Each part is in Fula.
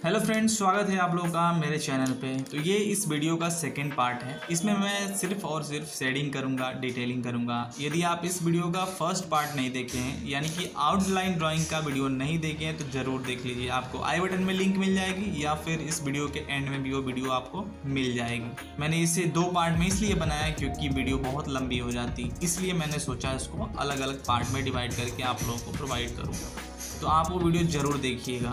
Hello friends, स्वागत है आप लोगों का मेरे चैनल पे। तो ये इस वीडियो का सेकंड पार्ट है। इसमें मैं सिर्फ और सिर्फ शेडिंग करूँगा, डिटेलिंग करूँगा। यदि आप इस वीडियो का फर्स्ट पार्ट नहीं देखे हैं, यानी कि आउटलाइन ड्राइंग का वीडियो नहीं देखे हैं, तो ज़रूर देख लीजिए। आपको आई बटन में लिंक मिल जाएगी या फिर इस वीडियो के एंड में भी वो वीडियो आपको मिल जाएगी। मैंने इसे 2 पार्ट में इसलिए बनाया क्योंकि वीडियो बहुत लंबी हो जाती, इसलिए मैंने सोचा इसको अलग अलग पार्ट में डिवाइड करके आप लोगों को प्रोवाइड करूँगा। तो आप वो वीडियो ज़रूर देखिएगा,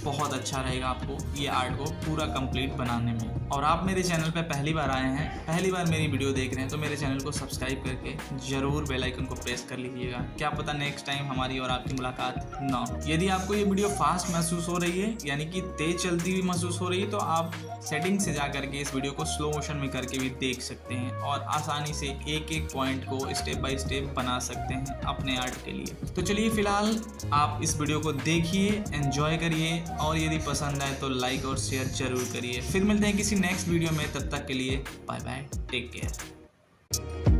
बहुत अच्छा रहेगा आपको ये आर्ट को पूरा कंप्लीट बनाने में। और आप मेरे चैनल पे पहली बार आए हैं, पहली बार मेरी वीडियो देख रहे हैं, तो मेरे चैनल को सब्सक्राइब करके ज़रूर बेल आइकन को प्रेस कर लीजिएगा। क्या पता नेक्स्ट टाइम हमारी और आपकी मुलाकात ना हो। यदि आपको ये वीडियो फास्ट महसूस हो रही है, यानी कि तेज़ चलती हुई महसूस हो रही है, तो आप सेटिंग से जा करके इस वीडियो को स्लो मोशन में करके भी देख सकते हैं और आसानी से एक एक पॉइंट को स्टेप बाय स्टेप बना सकते हैं अपने आर्ट के लिए। तो चलिए फिलहाल आप इस वीडियो को देखिए, एंजॉय करिए और यदि पसंद आए तो लाइक और शेयर जरूर करिए। फिर मिलते हैं किसी नेक्स्ट वीडियो में, तब तक के लिए बाय बाय, टेक केयर।